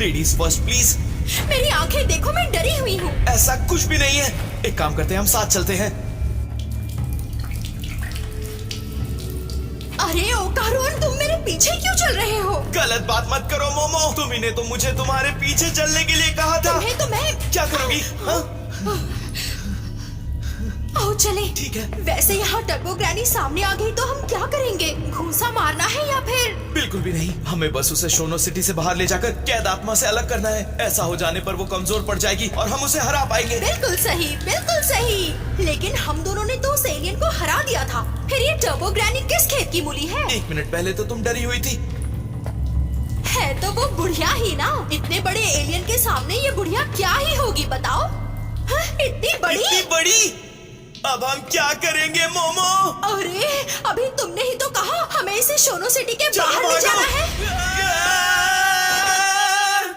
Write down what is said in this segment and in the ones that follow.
Ladies first please. मेरी आंखें देखो, मैं डरी हुई हूँ। ऐसा कुछ भी नहीं है। एक काम करते हैं, हम साथ चलते हैं। अरे ओकारुन, तुम मेरे पीछे क्यों चल रहे हो? गलत बात मत करो मोमो, तुम्ही ने तो मुझे तुम्हारे पीछे चलने के लिए कहा था। तुम्हें तो मैं क्या करोगी? हाँ? आओ चले। ठीक है। वैसे यहाँ टर्बो ग्रैनी सामने आ गई तो हम क्या करेंगे? घूंसा मारना है या फिर? बिल्कुल भी नहीं, हमें बस उसे शोनो सिटी से बाहर ले जाकर कैद आत्मा से अलग करना है। ऐसा हो जाने पर वो कमजोर पड़ जाएगी और हम उसे हरा पाएंगे। बिल्कुल सही, बिल्कुल सही। लेकिन हम दोनों ने तो उस एलियन को हरा दिया था। फिर ये टर्बो ग्रैनी किस खेत की मूली है? 1 मिनट पहले तो तुम डरी हुई थी। है तो वो बुढ़िया ही ना। इतने बड़े एलियन के सामने ये बुढ़िया क्या ही होगी बताओ? हाँ, इतनी बड़ी? अब हम क्या करेंगे मोमो? अरे अभी तुमने ही तो कहा हमें इसे शोनो सिटी के बाहर ले जाना है।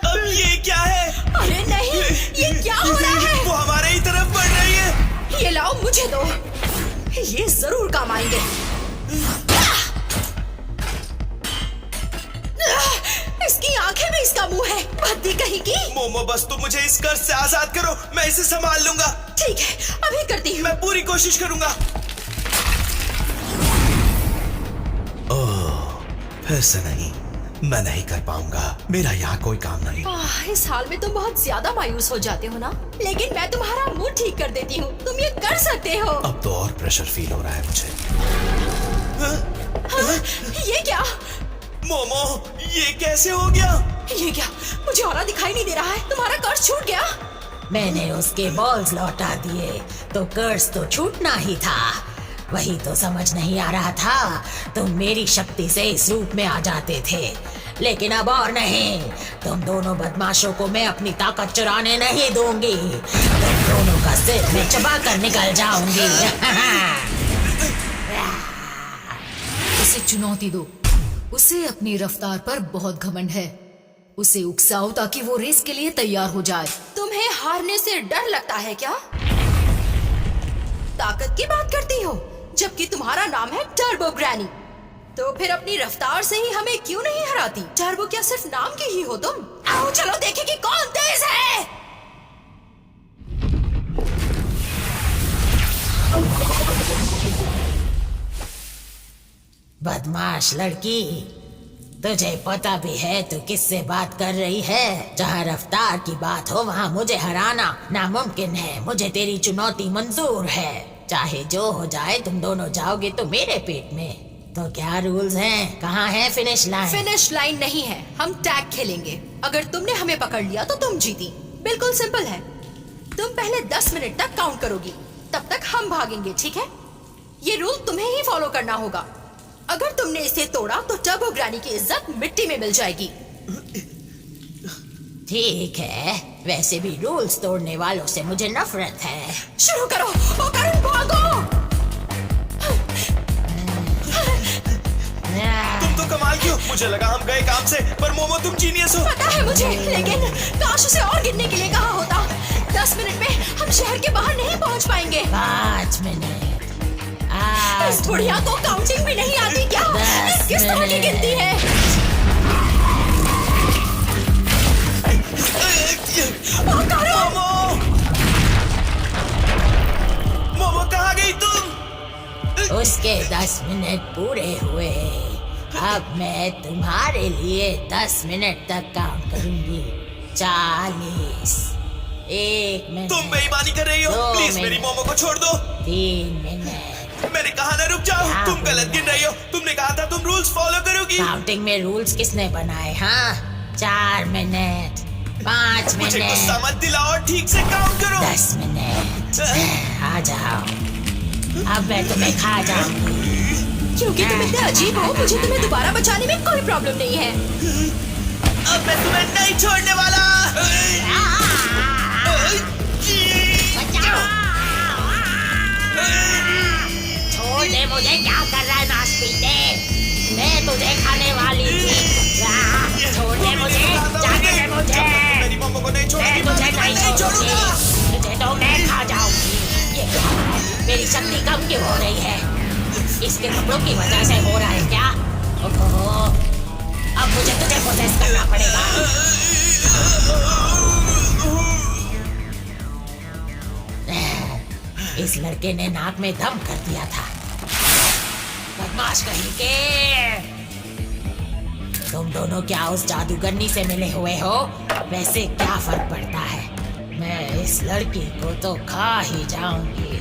अब ये क्या है? अरे नहीं, ये क्या हो रहा है? वो हमारे ही तरफ बढ़ रही है। ये लाओ, मुझे दो, ये जरूर काम आएंगे। इसकी आंखें भी इसका मुंह है, भद्दी कहीं की। मोमो बस तुम मुझे इस कर्ज से आजाद करो, मैं इसे संभाल लूंगा। ठीक है, अभी करती हूँ। मैं पूरी कोशिश करूंगा। ओह, फिर से नहीं, मैं नहीं कर पाऊंगा। मेरा यहाँ कोई काम नहीं। इस हाल में तुम बहुत ज्यादा मायूस हो जाते हो ना, लेकिन मैं तुम्हारा मूड ठीक कर देती हूँ। तुम ये कर सकते हो। अब तो और प्रेशर फील हो रहा है मुझे। हाँ, ये क्या? मोमो, ये कैसे हो गया? ये क्या? मुझे और दिखाई नहीं दे रहा है। तुम्हारा कर्ज छूट गया? मैंने उसके बॉल्स लौटा दिए तो कर्ज तो छूटना ही था। वही तो समझ नहीं आ रहा था, तुम मेरी शक्ति से इस रूप में आ जाते थे, लेकिन अब और नहीं। तुम दोनों बदमाशों को मैं अपनी ताकत चुराने नहीं दूंगी। तुम दोनों का सिर मैं चबा कर निकल जाऊंगी। उसे चुनौती दो। उसे अपनी रफ्तार पर बहुत घमंड है। उसे उकसाओ ताकि वो रेस के लिए तैयार हो जाए। तुम्हें हारने से डर लगता है क्या? ताकत की बात करती हो, जबकि तुम्हारा नाम है टर्बो ग्रैनी। तो फिर अपनी रफ्तार से ही हमें क्यों नहीं हराती? टर्बो क्या सिर्फ नाम की ही हो तुम? आओ चलो देखें कि कौन तेज है। बदमाश लड़की, तुझे पता भी है तू किससे बात कर रही है? जहाँ रफ्तार की बात हो वहाँ मुझे हराना नामुमकिन है। मुझे तेरी चुनौती मंजूर है, चाहे जो हो जाए। तुम दोनों जाओगे तो मेरे पेट में। तो क्या रूल्स हैं? कहाँ है फिनिश लाइन? फिनिश लाइन नहीं है, हम टैग खेलेंगे। अगर तुमने हमें पकड़ लिया तो तुम जीती। बिल्कुल सिंपल है। तुम पहले 10 मिनट तक काउंट करोगी, तब तक हम भागेंगे, ठीक है? ये रूल तुम्हें ही फॉलो करना होगा। अगर तुमने इसे तोड़ा तो टर्बो ग्रैनी की इज्जत मिट्टी में मिल जाएगी। ठीक है, वैसे भी रूल्स तोड़ने वालों से मुझे नफरत है। शुरू करो, ओकारुन भागो। तुम तो कमाल की हो। मुझे लगा हम गए काम से, पर मोमो तुम जीनियस हो। पता है मुझे, लेकिन काश उसे और गिनने के लिए कहा होता। 10 मिनट में हम शहर के बाहर नहीं पहुंच पाएंगे। 5 मिनट। इस बुढ़िया को काउंटिंग भी नहीं आती क्या? किस तरह की गिनती है? मोमो कहाँ गई तुम? उसके 10 मिनट पूरे हुए। अब मैं तुम्हारे लिए 10 मिनट तक काउंट करूंगी। 40, 1 मिनट। तुम बेईमानी कर रही हो। 2 प्लीज मेरी मिनट। मोमो को छोड़ दो। 3 मिनट। मैंने कहा ना रुक जाओ। तुम गलत गिन रही हो। तुमने कहा था तुम रूल्स फॉलो करोगी। काउंटिंग में रूल्स किसने बनाए? हाँ, 4 मिनट, 5 मुझे मिनट, गुस्सा मत दिलाओ और ठीक से काउंट करो। 10 मिनट। आ जाओ, अब मैं तुम्हें खा जाऊंगी। क्योंकि तुम इतने अजीब हो, मुझे तुम्हें दोबारा बचाने में कोई प्रॉब्लम नहीं है। अब मैं तुम्हें नहीं छोड़ने वाला। छोड़ दे मुझे, क्या कर रहा है नासपीते? मैं तुझे खाने वाली थी। छोड़ दे मुझे, जाने दे मुझे। मेरी मोमो को नहीं छोड़ूंगी। मैं तुझे नहीं छोड़ूंगी, तुझे तो मैं खा जाऊंगी। ये क्या है? मेरी शक्ति कम क्यों हो रही है? इसके कपड़ों की वजह से हो रहा है क्या? ओहो, अब मुझे तुझे पोसेस करना पड़ेगा। इस लड़के ने नाक में दम कर दिया था। बदमाश कहीं के। तुम दोनों क्या उस जादूगरनी से मिले हुए हो? वैसे क्या फर्क पड़ता है, मैं इस लड़की को तो खा ही जाऊंगी।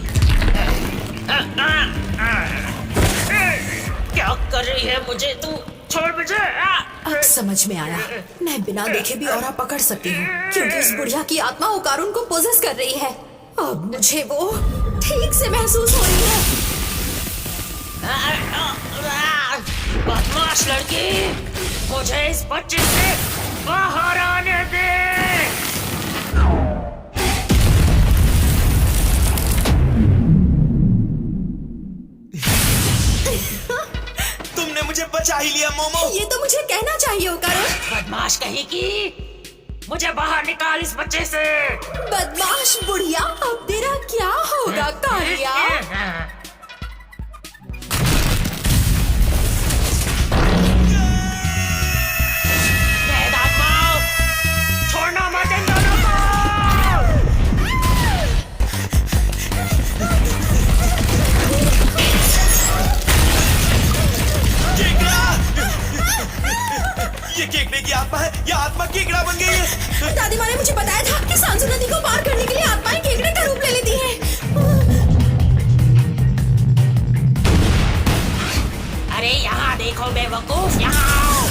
क्या कर रही है मुझे तू? छोड़ मुझे। अब समझ में आया, मैं बिना देखे भी औरा पकड़ सकती हूँ, क्योंकि उस बुढ़िया की आत्मा ओकारुन को पोजेस कर रही है। अब मुझे वो ठीक से महसूस हो रही है। बदमाश लड़की, मुझे इस बच्चे से बाहर आने दे। तुमने मुझे बचा ही लिया मोमो। ये तो मुझे कहना चाहिए ओकारुन। बदमाश कहीं की, मुझे बाहर निकाल इस बच्चे से। बदमाश बुढ़िया, अब तेरा क्या होगा कालिया? आत्माओं, छोड़ना मत इन दोनों को। ये केकड़े की आत्मा है, ये आत्मा केकड़ा बन गई है। दादी माँ ने मुझे बताया था कि सांसू नदी को पार करने के लिए आत्माएं केकड़े का रूप ले लेती हैं। अरे यहाँ देखो बेवकूफ, यहाँ आओ।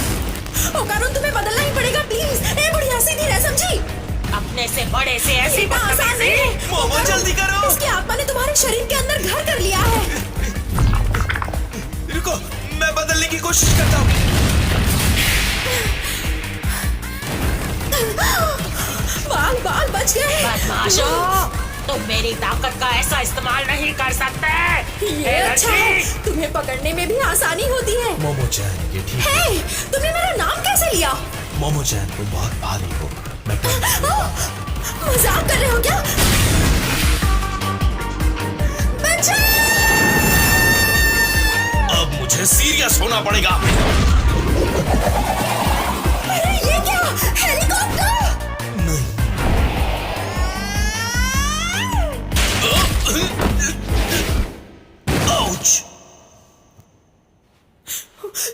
ओकारुन, तुम्हें बदलना ही पड़ेगा प्लीज। ए बुढ़िया, सीधी रह, समझी? अपने से बड़े से ऐसी इतना आसान नहीं है। मोमो जल्दी करो। इसकी आत्मा ने तुम्हारे शरीर के अंदर घर कर लिया है। रुको, मैं बदलने की कोशिश करता हूँ। बाल बाल बच गए। बदमाशों, तुम मेरी ताकत का ऐसा इस्तेमाल नहीं कर सकते। ये अच्छा है, तुम्हें पकड़ने में भी आसानी होती है। मोमो चैन, ये ठीक है। हे, तुमने मेरा नाम कैसे लिया? मोमो चैन, तुम बहुत भारी हो। मैं मजाक कर रहे हो क्या? बचाओ! अब मुझे सीरियस होना पड़ेगा। अरे ये क्या? हेलीकॉप्टर? नहीं। आउच!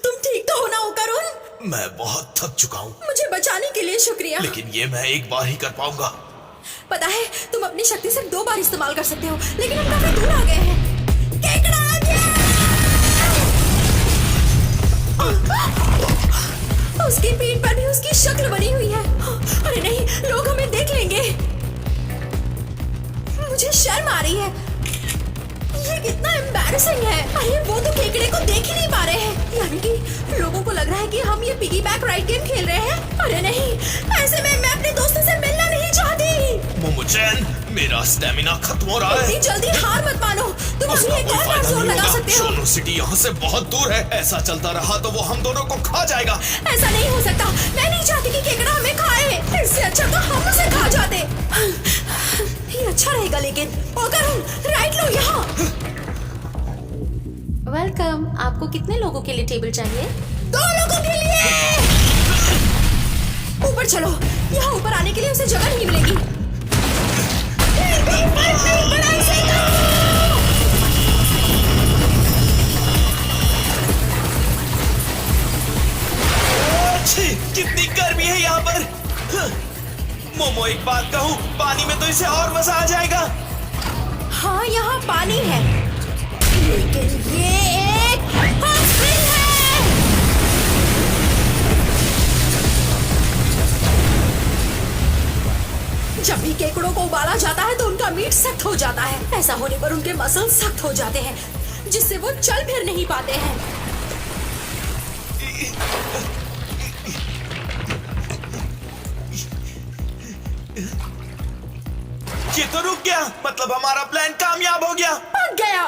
तुम ठीक तो हो ना ओकारुन? मैं बहुत थक चुका हूँ, मुझे बचाने के लिए शुक्रिया। लेकिन ये मैं एक बार ही कर पाऊंगा। पता है, तुम अपनी शक्ति सिर्फ 2 बार इस्तेमाल कर सकते हो, लेकिन हम काफी दूर आ गए हैं। केकड़ा आ गया! उसकी पीठ पर भी उसकी शक्ल बनी हुई है। अरे नहीं, लोग हमें देख लेंगे। मुझे शर्म आ रही है। ये कितना एम्बैरेसिंग है। अरे वो तो केकड़े को देख ही नहीं पा रहे हैं। यानी कि लोगों को लग रहा है कि हम ये पिगी बैक राइड गेम खेल रहे हैं। अरे नहीं, ऐसे में मैं अपने दोस्तों से मिलना नहीं चाहती। मोमो चैन, मेरा स्टेमिना खत्म हो रहा है। इतनी जल्दी हार मत मानो। तुम उसका अभी एक कोई और बार फायदा जोर नहीं लगा होगा। सकते हो। शोनो सिटी यहाँ से बहुत दूर है। ऐसा चलता रहा तो वो हम दोनों को खा जाएगा। ऐसा नहीं हो सकता। मैं नहीं चाहती कि केकड़ा हमें खाए। इससे अच्छा तो हम उसे खा जाते। ये अच्छा रहेगा, लेकिन ओकारुन, राइट लो यहाँ। वेलकम। आपको कितने लोगों के लिए टेबल चाहिए? 2 लोगों के लिए। ऊपर चलो। यहाँ ऊपर आने के लिए उसे जगह नहीं मिलेगी। बड़ा से अच्छी, कितनी गर्मी है यहाँ पर। मोमो, एक बात कहूँ, पानी में तो इसे और मजा आ जाएगा। हाँ, यहाँ पानी है, लेकिन ये एक हॉट स्प्रिंग है। जब भी केकड़ों को उबाला जाता है तो उनका मीट सख्त हो जाता है। ऐसा होने पर उनके मसल सख्त हो जाते हैं, जिससे वो चल फिर नहीं पाते हैं। ये तो रुक गया, मतलब हमारा प्लान कामयाब हो गया। पक गया।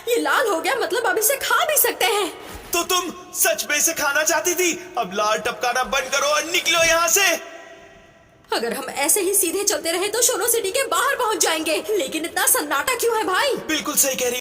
ये लाल हो गया, मतलब अब इसे खा भी सकते हैं। तो तुम सच में इसे खाना चाहती थी? अब लाल टपकाना बंद करो और निकलो यहाँ से। अगर हम ऐसे ही सीधे चलते रहे तो शोनो सिटी के बाहर पहुंच जाएंगे। लेकिन इतना सन्नाटा क्यों है भाई? बिल्कुल सही कह रही